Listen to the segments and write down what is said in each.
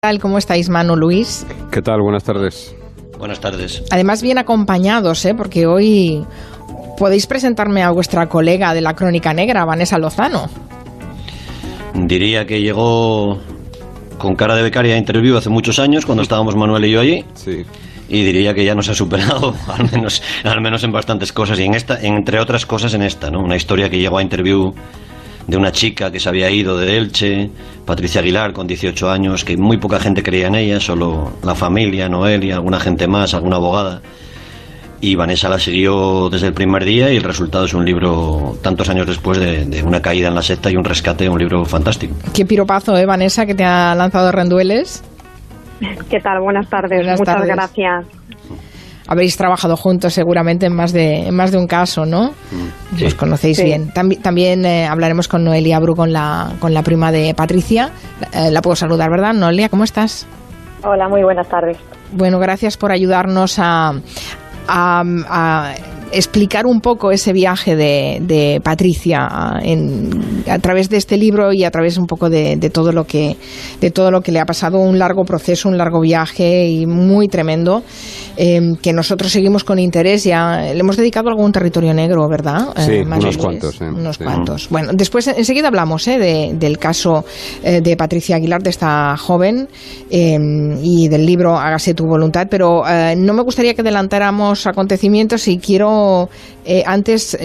¿Qué tal? ¿Cómo estáis, Manu, Luis? ¿Qué tal? Buenas tardes. Buenas tardes. Además, bien acompañados, porque hoy podéis presentarme a vuestra colega de la Crónica Negra, Vanessa Lozano. Diría que llegó con cara de becaria a Interview hace muchos años, cuando estábamos Manuel y yo allí. Sí. Y diría que ya nos ha superado, al menos en bastantes cosas, y entre otras cosas en esta, ¿no? Una historia que llegó a Interview de una chica que se había ido de Elche, Patricia Aguilar, con 18 años, que muy poca gente creía en ella, solo la familia, Noelia, alguna gente más, alguna abogada. Y Vanessa la siguió desde el primer día y el resultado es un libro, tantos años después de una caída en la secta y un rescate, un libro fantástico. Qué piropazo, Vanessa, que te ha lanzado Rendueles. ¿Qué tal? Buenas tardes. Muchas gracias. Habéis trabajado juntos seguramente en más de un caso, ¿no? Sí. Os conocéis bien. También hablaremos con Noelia Bru, con la prima de Patricia. La puedo saludar, ¿verdad? Noelia, ¿cómo estás? Hola, muy buenas tardes. Bueno, gracias por ayudarnos a explicar un poco ese viaje de Patricia a través de este libro y a través un poco de todo lo que le ha pasado, un largo proceso, un largo viaje y muy tremendo, que nosotros seguimos con interés. Ya le hemos dedicado algún territorio negro, ¿verdad? Sí, unos cuantos. Unos cuantos. Bueno, después enseguida hablamos del caso de Patricia Aguilar, de esta joven, y del libro Hágase tu voluntad, pero no me gustaría que adelantáramos acontecimientos y quiero antes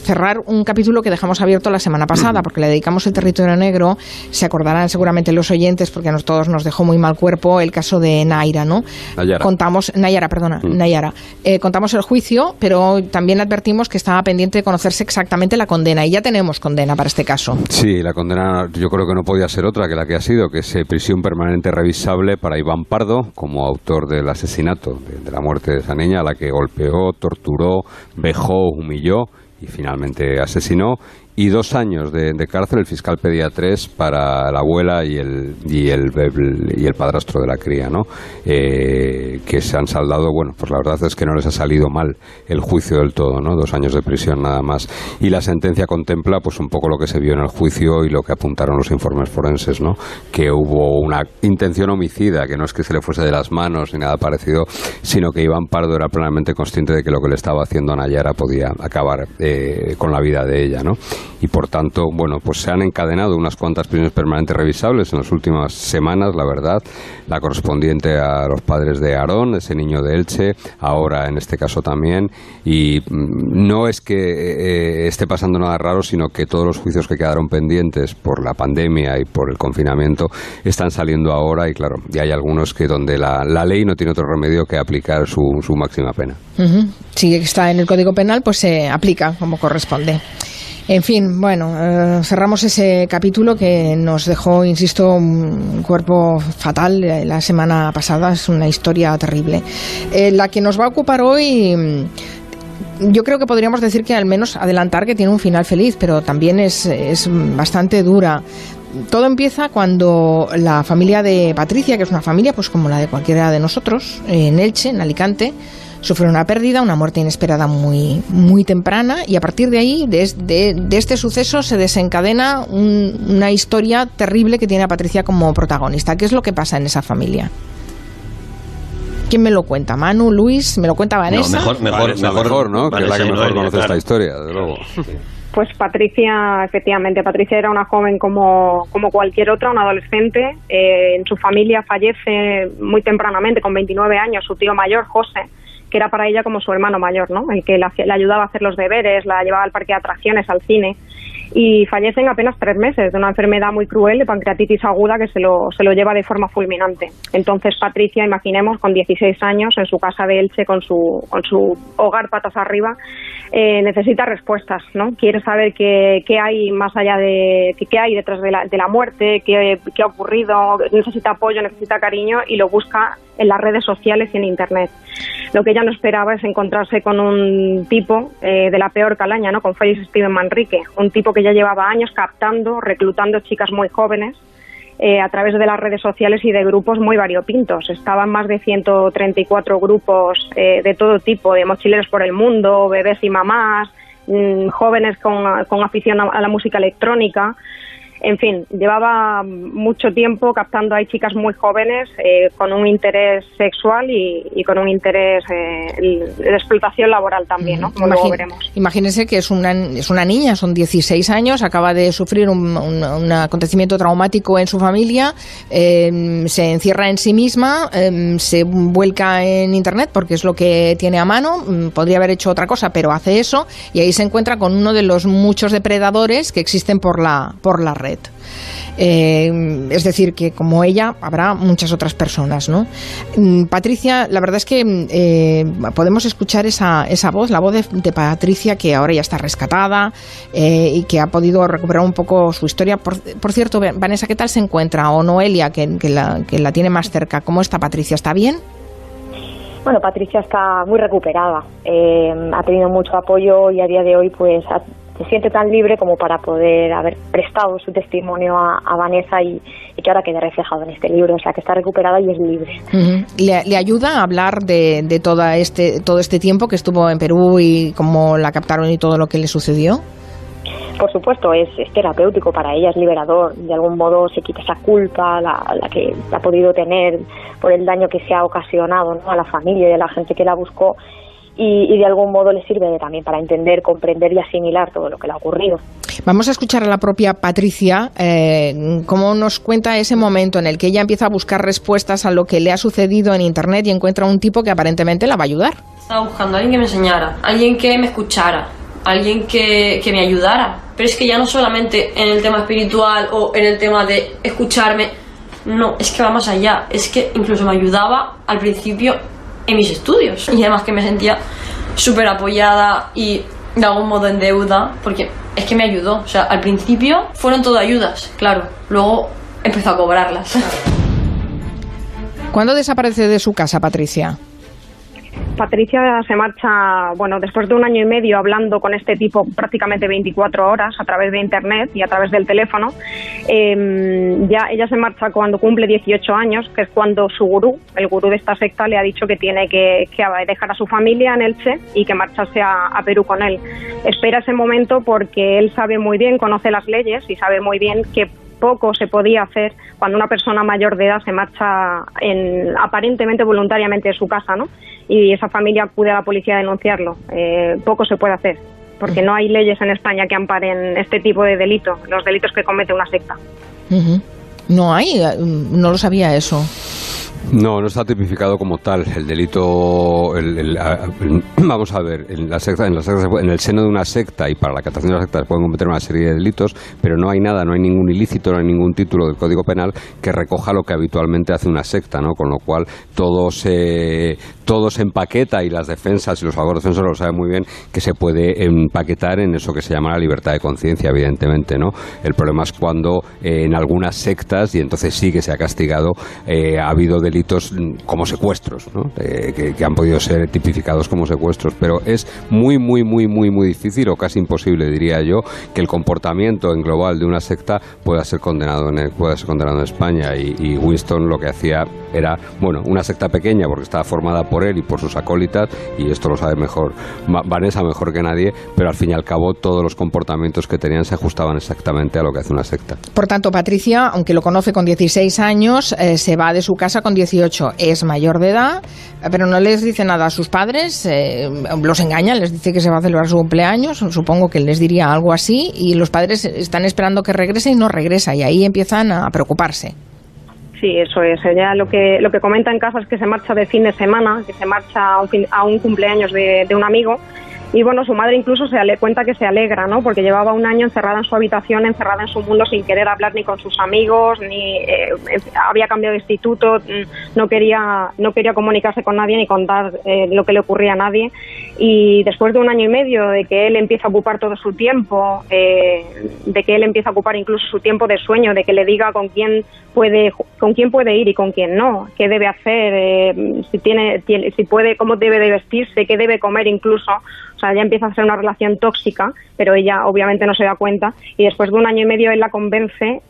cerrar un capítulo que dejamos abierto la semana pasada, porque le dedicamos el territorio negro. Se acordarán seguramente los oyentes, porque a todos nos dejó muy mal cuerpo el caso de Nayara, ¿no? Nayara. Contamos el juicio, pero también advertimos que estaba pendiente de conocerse exactamente la condena, y ya tenemos condena para este caso. Sí, la condena yo creo que no podía ser otra que la que ha sido, que es prisión permanente revisable para Iván Pardo, como autor del asesinato, de la muerte de esa niña, a la que golpeó, torturó, vejó, humilló y finalmente asesinó, y 2 años de cárcel. El fiscal pedía 3 para la abuela y el padrastro de la cría, ¿no? Que se han saldado, bueno, pues la verdad es que no les ha salido mal el juicio del todo, ¿no? 2 años de prisión nada más. Y la sentencia contempla pues un poco lo que se vio en el juicio y lo que apuntaron los informes forenses, ¿no? Que hubo una intención homicida, que no es que se le fuese de las manos ni nada parecido, sino que Iván Pardo era plenamente consciente de que lo que le estaba haciendo a Nayara podía acabar con la vida de ella, ¿no? Y por tanto, bueno, pues se han encadenado unas cuantas prisiones permanentes revisables en las últimas semanas, la verdad, la correspondiente a los padres de Aarón, ese niño de Elche, ahora en este caso también, y no es que esté pasando nada raro, sino que todos los juicios que quedaron pendientes por la pandemia y por el confinamiento están saliendo ahora, y claro, y hay algunos que donde la ley no tiene otro remedio que aplicar su máxima pena. Uh-huh. Si está en el Código Penal, pues se aplica como corresponde. En fin, bueno, cerramos ese capítulo que nos dejó, insisto, un cuerpo fatal la semana pasada. Es una historia terrible. La que nos va a ocupar hoy, yo creo que podríamos decir que al menos adelantar que tiene un final feliz, pero también es bastante dura. Todo empieza cuando la familia de Patricia, que es una familia pues como la de cualquiera de nosotros, en Elche, en Alicante, sufre una pérdida, una muerte inesperada muy, muy temprana, y a partir de ahí, de este suceso, se desencadena una historia terrible que tiene a Patricia como protagonista. ¿Qué es lo que pasa en esa familia? ¿Quién me lo cuenta? ¿Manu, Luis? ¿Me lo cuenta Vanessa? No, mejor, ¿no? Que es la que mejor conoce esta historia, desde luego. Pues Patricia, efectivamente, Patricia era una joven como cualquier otra, una adolescente. En su familia fallece muy tempranamente, con 29 años, su tío mayor, José, que era para ella como su hermano mayor, ¿no? El que le ayudaba a hacer los deberes, la llevaba al parque de atracciones, al cine, y fallece en apenas 3 meses de una enfermedad muy cruel de pancreatitis aguda que se lo lleva de forma fulminante. Entonces Patricia, imaginemos, con 16 años, en su casa de Elche, con su hogar patas arriba, necesita respuestas, ¿no? Quiere saber qué hay más allá qué hay detrás de la muerte, qué ha ocurrido, necesita apoyo, necesita cariño, y lo busca en las redes sociales y en Internet. Lo que ella no esperaba es encontrarse con un tipo de la peor calaña, ¿no? Con Félix Steven Manrique, un tipo que ya llevaba años captando, reclutando chicas muy jóvenes a través de las redes sociales y de grupos muy variopintos. Estaban más de 134 grupos de todo tipo, de mochileros por el mundo, bebés y mamás, jóvenes con afición a la música electrónica. En fin, llevaba mucho tiempo captando a chicas muy jóvenes con un interés sexual y con un interés de explotación laboral también, ¿no? Como luego veremos. Imagínense que es una niña, son 16 años, acaba de sufrir un acontecimiento traumático en su familia, se encierra en sí misma, se vuelca en Internet porque es lo que tiene a mano, podría haber hecho otra cosa, pero hace eso, y ahí se encuentra con uno de los muchos depredadores que existen por la red. Es decir, que como ella habrá muchas otras personas, ¿no? Patricia, la verdad es que podemos escuchar esa voz, la voz de Patricia, que ahora ya está rescatada y que ha podido recuperar un poco su historia. Por cierto, Vanessa, ¿qué tal se encuentra? O Noelia, que la tiene más cerca. ¿Cómo está Patricia? ¿Está bien? Bueno, Patricia está muy recuperada, ha tenido mucho apoyo y a día de hoy pues se siente tan libre como para poder haber prestado su testimonio a Vanessa y que ahora quede reflejado en este libro, o sea que está recuperada y es libre. Uh-huh. ¿Le ayuda a hablar de todo este tiempo que estuvo en Perú y cómo la captaron y todo lo que le sucedió? Por supuesto, es terapéutico para ella, es liberador. De algún modo se quita esa culpa, la que ha podido tener por el daño que se ha ocasionado, ¿no?, a la familia y a la gente que la buscó. Y de algún modo le sirve también para entender, comprender y asimilar todo lo que le ha ocurrido. Vamos a escuchar a la propia Patricia cómo nos cuenta ese momento en el que ella empieza a buscar respuestas a lo que le ha sucedido en Internet y encuentra un tipo que aparentemente la va a ayudar. Estaba buscando a alguien que me enseñara, alguien que me escuchara, alguien que me ayudara. Pero es que ya no solamente en el tema espiritual o en el tema de escucharme, no, es que va más allá. Es que incluso me ayudaba al principio en mis estudios. Y además que me sentía súper apoyada y de algún modo en deuda, porque es que me ayudó. O sea, al principio fueron todo ayudas, claro. Luego empezó a cobrarlas. ¿Cuándo desaparece de su casa, Patricia? Patricia se marcha, bueno, después de 1 año y medio hablando con este tipo prácticamente 24 horas a través de Internet y a través del teléfono. Ya ella se marcha cuando cumple 18 años, que es cuando su gurú, el gurú de esta secta, le ha dicho que tiene que dejar a su familia en Elche y que marcharse a Perú con él. Espera ese momento porque él sabe muy bien, conoce las leyes y sabe muy bien que poco se podía hacer cuando una persona mayor de edad se marcha aparentemente voluntariamente de su casa, ¿no? Y esa familia acude a la policía a denunciarlo. Poco se puede hacer, porque no hay leyes en España que amparen este tipo de delito, los delitos que comete una secta. Uh-huh. No hay, no lo sabía eso. No está tipificado como tal el delito. Vamos a ver, en el seno de una secta y para la captación de las sectas se pueden cometer una serie de delitos, pero no hay ningún ilícito, no hay ningún título del Código Penal que recoja lo que habitualmente hace una secta, ¿no? Con lo cual todo se empaqueta y las defensas y los abogados defensores lo saben muy bien que se puede empaquetar en eso que se llama la libertad de conciencia, evidentemente, ¿no? El problema es cuando en algunas sectas, y entonces sí que se ha castigado, ha habido delitos como secuestros, ¿no? Que han podido ser tipificados como secuestros, pero es muy difícil o casi imposible, diría yo, que el comportamiento en global de una secta pueda ser condenado en España. Y Winston lo que hacía era, bueno, una secta pequeña porque estaba formada por él y por sus acólitas, y esto lo sabe mejor Vanessa mejor que nadie, pero al fin y al cabo todos los comportamientos que tenían se ajustaban exactamente a lo que hace una secta. Por tanto, Patricia, aunque lo conoce con 16 años, se va de su casa con 18, es mayor de edad, pero no les dice nada a sus padres, los engañan, les dice que se va a celebrar su cumpleaños, supongo que les diría algo así, y los padres están esperando que regrese y no regresa, y ahí empiezan a preocuparse. Sí, eso es. Ella lo que comenta en casa es que se marcha de fin de semana, que se marcha a un cumpleaños de un amigo. Y bueno, su madre incluso cuenta que se alegra, ¿no? Porque llevaba 1 año encerrada en su habitación, encerrada en su mundo, sin querer hablar ni con sus amigos, ni había cambiado de instituto, no quería comunicarse con nadie ni contar lo que le ocurría a nadie. Y después de 1 año y medio de que él empieza a ocupar todo su tiempo, de que él empieza a ocupar incluso su tiempo de sueño, de que le diga con quién puede ir y con quién no, qué debe hacer, si puede, cómo debe de vestirse, qué debe comer incluso. O sea, ya empieza a ser una relación tóxica, pero ella obviamente no se da cuenta, y después de 1 año y medio él la convence,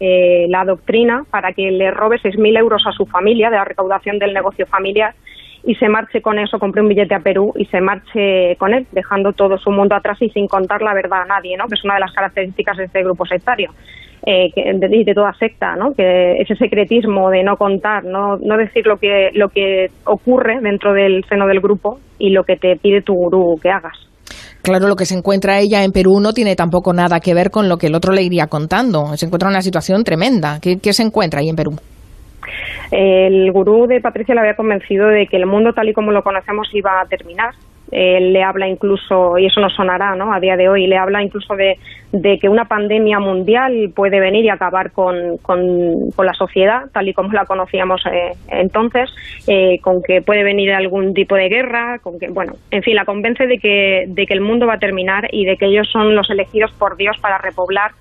la adoctrina para que le robe 6.000 euros a su familia de la recaudación del negocio familiar y se marche con eso, compre un billete a Perú y se marche con él, dejando todo su mundo atrás y sin contar la verdad a nadie, ¿no? Que es una de las características de este grupo sectario. de toda secta, ¿no? Que ese secretismo de no contar, no decir lo que ocurre dentro del seno del grupo y lo que te pide tu gurú que hagas. Claro, lo que se encuentra ella en Perú no tiene tampoco nada que ver con lo que el otro le iría contando. Se encuentra en una situación tremenda. ¿Qué se encuentra ahí en Perú? El gurú de Patricia le había convencido de que el mundo tal y como lo conocemos iba a terminar. Él le habla incluso, y eso nos sonará, ¿no?, a día de hoy, le habla incluso de que una pandemia mundial puede venir y acabar con la sociedad tal y como la conocíamos entonces, con que puede venir algún tipo de guerra, con que, bueno, en fin, la convence de que el mundo va a terminar y de que ellos son los elegidos por Dios para repoblar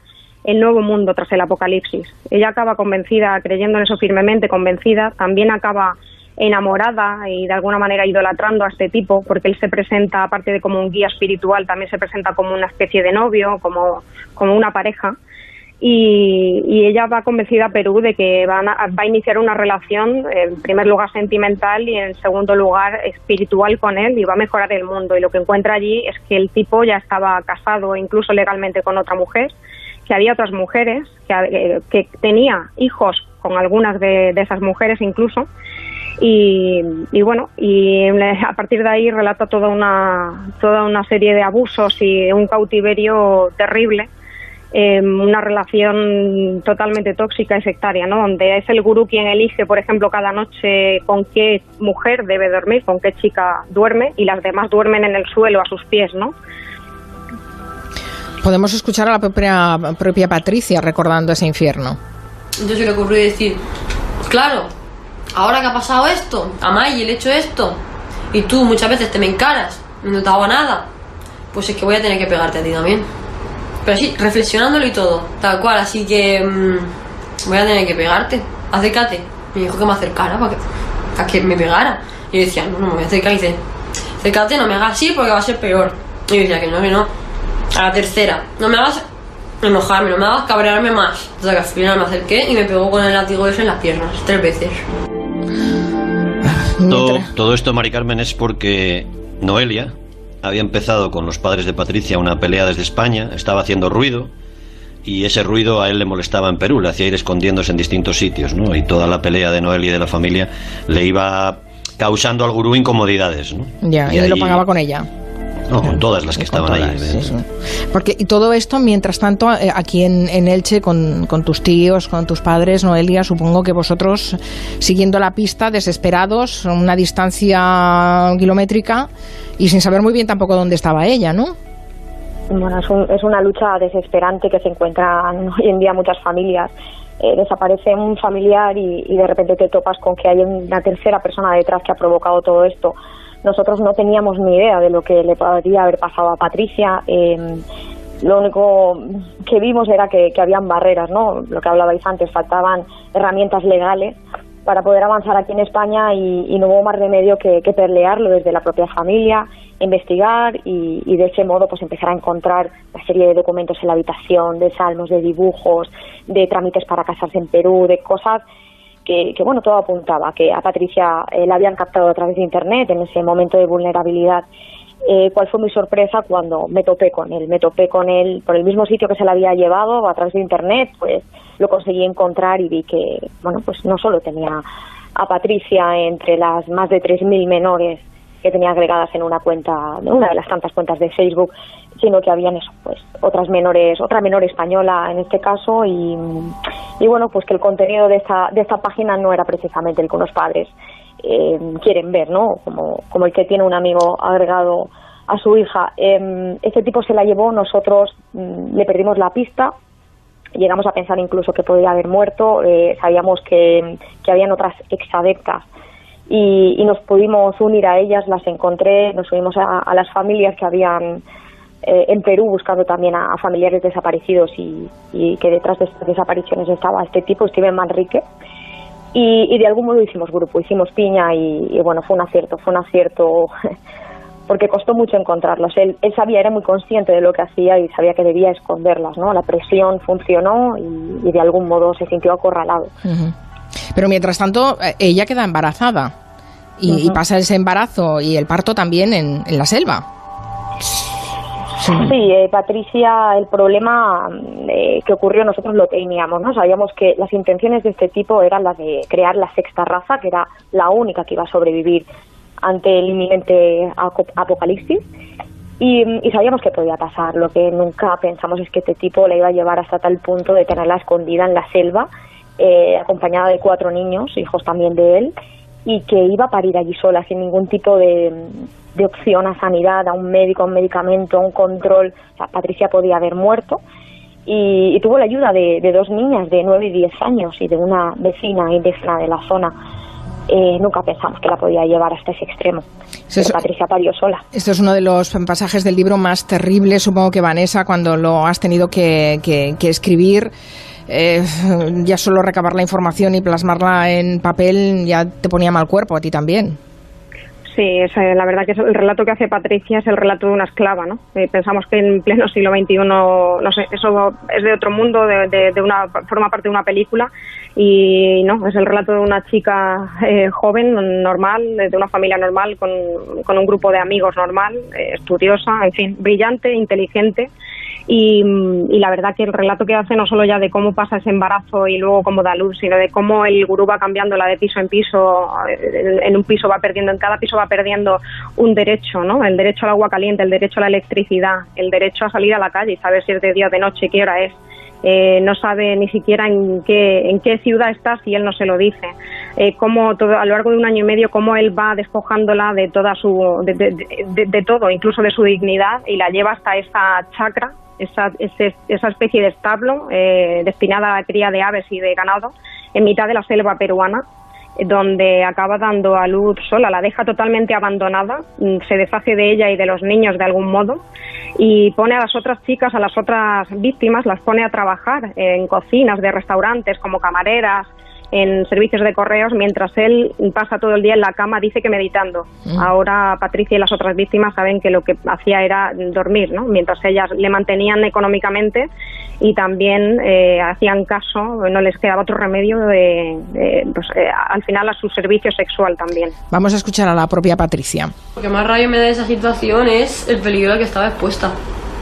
el nuevo mundo tras el apocalipsis. Ella acaba convencida, creyendo en eso firmemente, convencida, también acaba enamorada y de alguna manera idolatrando a este tipo, porque él se presenta, aparte de como un guía espiritual, también se presenta como una especie de novio, como una pareja, y ella va convencida a Perú de que va a iniciar una relación, en primer lugar sentimental y en segundo lugar espiritual con él, y va a mejorar el mundo. Y lo que encuentra allí es que el tipo ya estaba casado incluso legalmente con otra mujer, que había otras mujeres, que tenía hijos con algunas de esas mujeres incluso. Y bueno, y a partir de ahí relata toda una serie de abusos y un cautiverio terrible, una relación totalmente tóxica y sectaria, ¿no?, donde es el gurú quien elige, por ejemplo, cada noche con qué mujer debe dormir, con qué chica duerme, y las demás duermen en el suelo a sus pies, ¿no? Podemos escuchar a la propia Patricia recordando ese infierno. Entonces se le ocurrió decir, claro, ahora que ha pasado esto, a Maggie le he hecho esto, y tú muchas veces te me encaras y no te hago nada, pues es que voy a tener que pegarte a ti también. Pero sí, reflexionándolo y todo, tal cual, así que voy a tener que pegarte, acércate. Me dijo que me acercara para que me pegara. Y yo decía, no me voy a acercar. Y dice, acércate, no me hagas así porque va a ser peor. Y yo decía que no. A la tercera, no me hagas enojarme, no me hagas cabrearme más. O sea que al final me acerqué y me pegó con el látigo ese en las piernas 3 veces. Todo esto, Mari Carmen, es porque Noelia había empezado con los padres de Patricia una pelea desde España, estaba haciendo ruido, y ese ruido a él le molestaba en Perú, le hacía ir escondiéndose en distintos sitios, ¿no? Y toda la pelea de Noelia y de la familia le iba causando al gurú incomodidades, ¿no? Ya, y él lo pagaba con ella. No, con todas las que estaban ahí. Sí. Porque, y todo esto, mientras tanto, aquí en Elche, con tus tíos, con tus padres, Noelia, supongo que vosotros, siguiendo la pista, desesperados, a una distancia kilométrica, y sin saber muy bien tampoco dónde estaba ella, ¿no? Bueno, es una lucha desesperante que se encuentran hoy en día muchas familias. Desaparece un familiar y de repente te topas con que hay una tercera persona detrás que ha provocado todo esto. Nosotros no teníamos ni idea de lo que le podría haber pasado a Patricia. Lo único que vimos era que habían barreras, ¿no? Lo que hablabais antes, faltaban herramientas legales para poder avanzar aquí en España y no hubo más remedio que pelearlo desde la propia familia, investigar y de ese modo pues empezar a encontrar una serie de documentos en la habitación, de salmos, de dibujos, de trámites para casarse en Perú, de cosas que bueno, todo apuntaba que a Patricia la habían captado a través de internet en ese momento de vulnerabilidad. ¿Cuál fue mi sorpresa cuando me topé con él por el mismo sitio que se la había llevado a través de internet? Pues lo conseguí encontrar y vi que, bueno, pues no solo tenía a Patricia entre las más de 3.000 menores que tenía agregadas en una de las tantas cuentas de Facebook, sino que habían eso, pues otra menor española en este caso, y bueno, pues que el contenido de esta página no era precisamente el que unos padres quieren ver, ¿no? Como el que tiene un amigo agregado a su hija. Este tipo se la llevó, nosotros le perdimos la pista, llegamos a pensar incluso que podía haber muerto, sabíamos que habían otras exadeptas y nos pudimos unir a ellas, las encontré, nos unimos a las familias que habían en Perú buscando también a familiares desaparecidos y que detrás de estas desapariciones estaba este tipo, Steven Manrique. Y de algún modo hicimos grupo, hicimos piña y bueno, fue un acierto porque costó mucho encontrarlos. Él sabía, era muy consciente de lo que hacía y sabía que debía esconderlas, ¿no? La presión funcionó y de algún modo se sintió acorralado. Uh-huh. Pero mientras tanto, ella queda embarazada y pasa ese embarazo y el parto también en la selva. Sí, Patricia, el problema que ocurrió nosotros lo teníamos, ¿no? Sabíamos que las intenciones de este tipo eran las de crear la sexta raza, que era la única que iba a sobrevivir ante el inminente apocalipsis. Y sabíamos que podía pasar. Lo que nunca pensamos es que este tipo la iba a llevar hasta tal punto de tenerla escondida en la selva, acompañada de 4 niños, hijos también de él, y que iba a parir allí sola, sin ningún tipo de opción a sanidad, a un médico, a un medicamento, a un control. O sea, Patricia podía haber muerto, y tuvo la ayuda de 2 niñas de 9 y 10 años y de una vecina indígena de la zona. Nunca pensamos que la podía llevar hasta ese extremo. Patricia parió sola. Esto es uno de los pasajes del libro más terribles, supongo que Vanessa, cuando lo has tenido que escribir, ya solo recabar la información y plasmarla en papel ya te ponía mal cuerpo, a ti también. Sí, la verdad que el relato que hace Patricia es el relato de una esclava, ¿no? Pensamos que en pleno siglo XXI, no sé, eso es de otro mundo, forma parte de una película, y no, es el relato de una chica joven, normal, de una familia normal, con un grupo de amigos normal, estudiosa, en fin, brillante, inteligente. Y la verdad que el relato que hace no solo ya de cómo pasa ese embarazo y luego cómo da luz, sino de cómo el gurú va cambiándola de piso en piso, en un piso va perdiendo, en cada piso va perdiendo un derecho, ¿no? El derecho al agua caliente, el derecho a la electricidad, el derecho a salir a la calle y saber si es de día o de noche, qué hora es. No sabe ni siquiera en qué ciudad está si él no se lo dice. Cómo todo, a lo largo de 1 año y medio, cómo él va despojándola de toda de todo, incluso de su dignidad, y la lleva hasta esa chacra, esa especie de establo destinada a la cría de aves y de ganado en mitad de la selva peruana, donde acaba dando a luz sola, la deja totalmente abandonada, se deshace de ella y de los niños de algún modo, y pone a las otras chicas, a las otras víctimas, las pone a trabajar en cocinas de restaurantes como camareras, en servicios de correos, mientras él pasa todo el día en la cama, dice que meditando. Ahora Patricia y las otras víctimas saben que lo que hacía era dormir, ¿no? Mientras ellas le mantenían económicamente y también hacían caso, no les quedaba otro remedio al final a su servicio sexual también. Vamos a escuchar a la propia Patricia. Lo que más rabia me da de esa situación es el peligro al que estaba expuesta.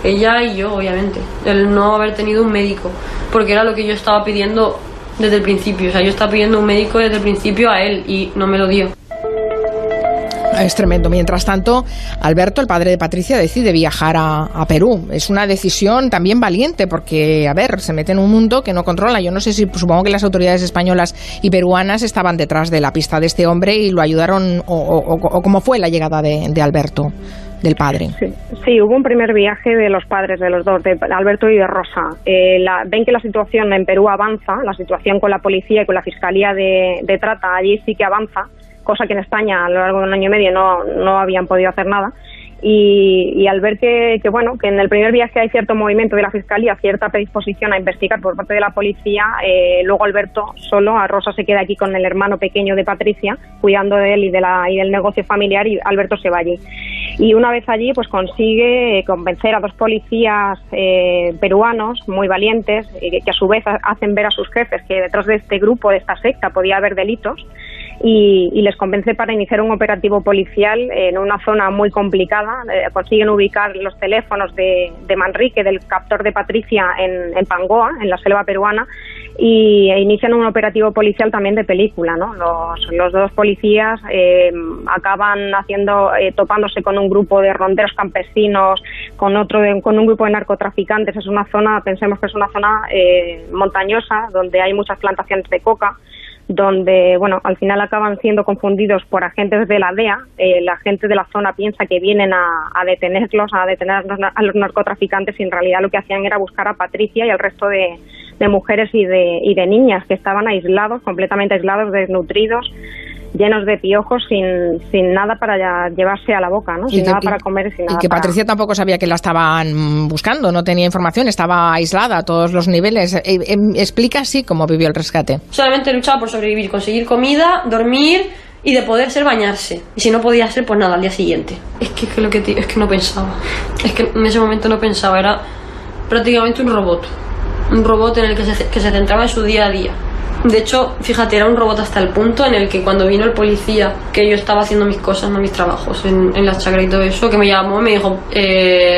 Ella y yo, obviamente. El no haber tenido un médico, porque era lo que yo estaba pidiendo desde el principio. O sea, yo estaba pidiendo un médico desde el principio a él y no me lo dio. Es tremendo. Mientras tanto, Alberto, el padre de Patricia, decide viajar a Perú. Es una decisión también valiente porque, a ver, se mete en un mundo que no controla. Yo no sé si, supongo que las autoridades españolas y peruanas estaban detrás de la pista de este hombre y lo ayudaron, o cómo fue la llegada de Alberto, del padre. Sí, hubo un primer viaje de los padres de los dos, de Alberto y de Rosa. Ven que la situación en Perú avanza, la situación con la policía y con la Fiscalía de Trata allí sí que avanza, cosa que en España a lo largo de 1 año y medio no habían podido hacer nada. Y al ver que en el primer viaje hay cierto movimiento de la Fiscalía, cierta predisposición a investigar por parte de la policía, luego Alberto solo, a Rosa se queda aquí con el hermano pequeño de Patricia, cuidando de él y del negocio familiar, y Alberto se va allí. Y una vez allí, pues consigue convencer a 2 policías peruanos muy valientes, que a su vez hacen ver a sus jefes que detrás de este grupo, de esta secta, podía haber delitos, y les convence para iniciar un operativo policial en una zona muy complicada. Consiguen ubicar los teléfonos de Manrique, del captor de Patricia, en Pangoa, en la selva peruana, y inician un operativo policial también de película, ¿no? Los 2 policías acaban topándose con un grupo de ronderos campesinos, con un grupo de narcotraficantes. Es una zona, pensemos que es una zona montañosa, donde hay muchas plantaciones de coca, donde, al final acaban siendo confundidos por agentes de la DEA. La gente de la zona piensa que vienen a detenerlos, a detener a los narcotraficantes, y en realidad lo que hacían era buscar a Patricia y al resto de mujeres y de niñas que estaban aislados, completamente aislados, desnutridos, llenos de piojos, sin nada para llevarse a la boca, ¿no? Sin nada para comer, sin nada. Y que Patricia tampoco sabía que la estaban buscando, no tenía información, estaba aislada a todos los niveles. Explica así cómo vivió el rescate. Solamente luchaba por sobrevivir, conseguir comida, dormir y de poder ser bañarse. Y si no podía ser, pues nada, al día siguiente. Es que no pensaba. Es que en ese momento no pensaba, era prácticamente un robot en el que se centraba en su día a día. De hecho, fíjate, era un robot hasta el punto en el que cuando vino el policía, que yo estaba haciendo mis cosas, no mis trabajos, en la chacra y todo eso, que me llamó, me dijo,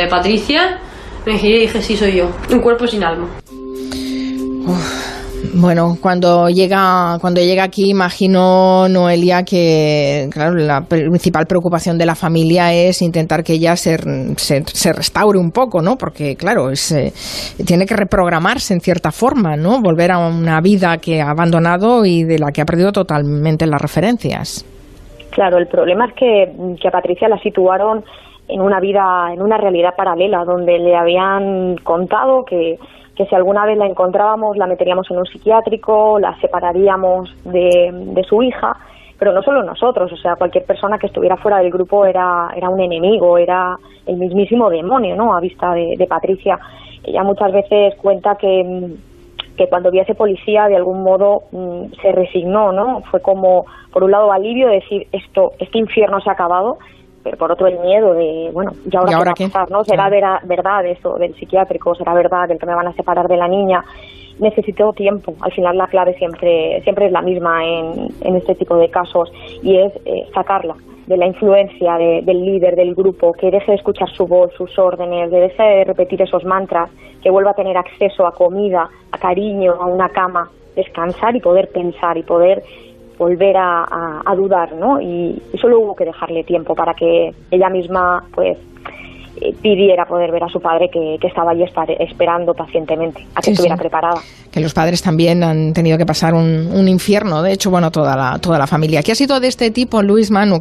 Patricia, me giré y dije, sí, soy yo, un cuerpo sin alma. Bueno, cuando llega aquí, imagino, Noelia, que claro, la principal preocupación de la familia es intentar que ella se restaure un poco, ¿no? Porque, claro, tiene que reprogramarse en cierta forma, ¿no? Volver a una vida que ha abandonado y de la que ha perdido totalmente las referencias. Claro, el problema es que a Patricia la situaron en una realidad paralela, donde le habían contado que si alguna vez la encontrábamos la meteríamos en un psiquiátrico, la separaríamos de su hija, pero no solo nosotros, o sea, cualquier persona que estuviera fuera del grupo era un enemigo, era el mismísimo demonio, ¿no?, a vista de Patricia. Ella muchas veces cuenta que cuando vio a ese policía de algún modo se resignó, ¿no? Fue como, por un lado, alivio de decir, este infierno se ha acabado, pero por otro el miedo de, bueno, ¿y ahora qué va a pasar, no? ¿Será verdad eso del psiquiátrico? ¿Será verdad del que me van a separar de la niña? Necesitó tiempo. Al final la clave siempre es la misma en este tipo de casos, y es sacarla de la influencia del líder del grupo, que deje de escuchar su voz, sus órdenes, de deje de repetir esos mantras, que vuelva a tener acceso a comida, a cariño, a una cama, descansar y poder pensar y poder volver a dudar, ¿no? Y solo hubo que dejarle tiempo para que ella misma, pues, pidiera poder ver a su padre, que estaba allí esperando pacientemente a que estuviera preparada. Que los padres también han tenido que pasar un infierno, de hecho, bueno, toda la familia. ¿Qué ha sido de este tipo, Luis Manu?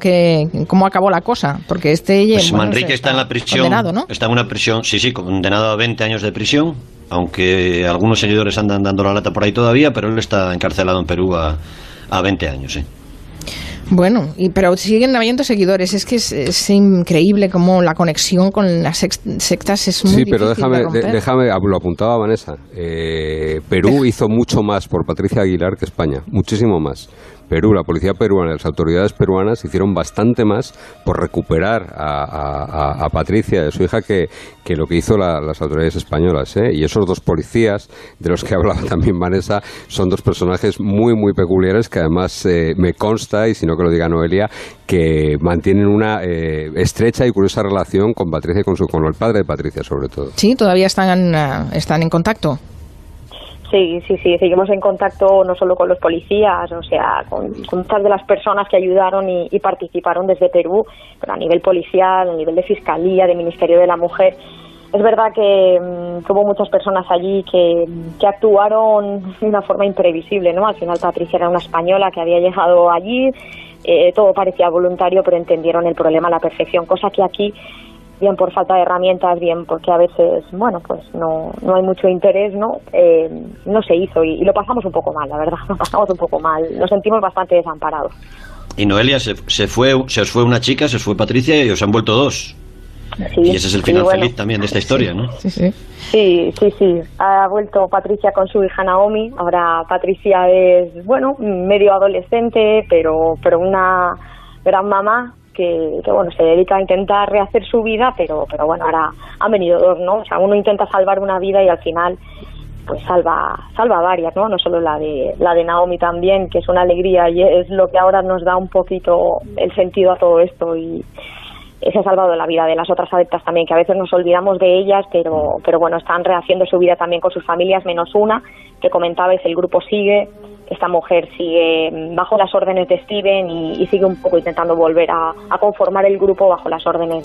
¿Cómo acabó la cosa? Porque pues Manrique está en la prisión, condenado, ¿no? Está en una prisión, sí, condenado a 20 años de prisión, aunque algunos seguidores andan dando la lata por ahí todavía, pero él está encarcelado en Perú a 20 años, sí. Bueno, pero siguen habiendo seguidores. Es que es increíble cómo la conexión con las sectas es muy difícil. Sí, pero déjame, lo apuntaba Vanessa. Perú hizo mucho más por Patricia Aguilar que España, muchísimo más. Perú, la policía peruana, las autoridades peruanas hicieron bastante más por recuperar a Patricia, de su hija, que lo que hizo las autoridades españolas, ¿eh? Y esos dos policías, de los que hablaba también Vanessa, son dos personajes muy, muy peculiares que además me consta, y si no que lo diga Noelia, que mantienen una estrecha y curiosa relación con Patricia y con el padre de Patricia, sobre todo. Sí, todavía están en contacto. Sí, seguimos en contacto no solo con los policías, o sea, con muchas de las personas que ayudaron y participaron desde Perú, pero a nivel policial, a nivel de Fiscalía, de Ministerio de la Mujer. Es verdad que hubo muchas personas allí que actuaron de una forma imprevisible, ¿no? Al final Patricia era una española que había llegado allí, todo parecía voluntario, pero entendieron el problema a la perfección, cosa que aquí, bien por falta de herramientas, bien porque a veces, bueno, pues no hay mucho interés, ¿no? No se hizo y lo pasamos un poco mal, la verdad, lo pasamos un poco mal, nos sentimos bastante desamparados. Y Noelia, se os fue una chica, se os fue Patricia y os han vuelto dos. Sí, y ese es el final feliz también de esta historia, ¿no? Sí. Ha vuelto Patricia con su hija Naomi. Ahora Patricia es, bueno, medio adolescente, pero una gran mamá que bueno, se dedica a intentar rehacer su vida, pero bueno, ahora han venido dos, ¿no? O sea, uno intenta salvar una vida y al final pues salva varias, ¿no? No solo la de Naomi también, que es una alegría y es lo que ahora nos da un poquito el sentido a todo esto, y se ha salvado la vida de las otras adeptas también, que a veces nos olvidamos de ellas, pero bueno, están rehaciendo su vida también con sus familias, menos una, que comentabais, el grupo sigue, esta mujer sigue bajo las órdenes de Steven y sigue un poco intentando volver a conformar el grupo bajo las órdenes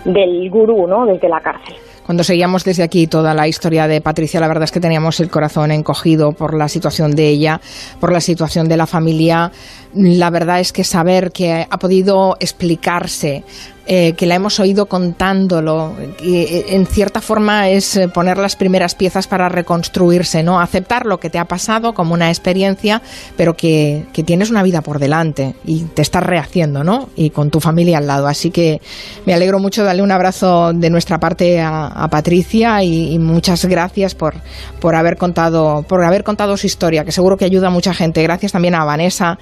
del gurú, ¿no? Desde la cárcel. Cuando seguíamos desde aquí toda la historia de Patricia, la verdad es que teníamos el corazón encogido por la situación de ella, por la situación de la familia. La verdad es que saber que ha podido explicarse, que la hemos oído contándolo, en cierta forma es poner las primeras piezas para reconstruirse, ¿no? Aceptar lo que te ha pasado como una experiencia, pero que tienes una vida por delante y te estás rehaciendo, ¿no? Y con tu familia al lado. Así que me alegro mucho de darle un abrazo de nuestra parte a Patricia y muchas gracias por haber contado su historia, que seguro que ayuda a mucha gente. Gracias también a Vanessa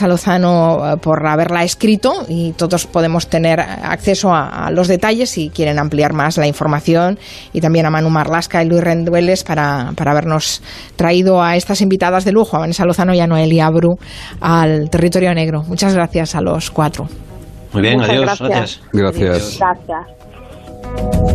Lozano por haberla escrito, y todos podemos tener tener acceso a los detalles si quieren ampliar más la información, y también a Manu Marlasca y Luis Rendueles para habernos traído a estas invitadas de lujo, a Vanessa Lozano y a Noelia Bru, al Territorio Negro. Muchas gracias a los 4. Muy bien, Muchas adiós, gracias. Gracias. Gracias.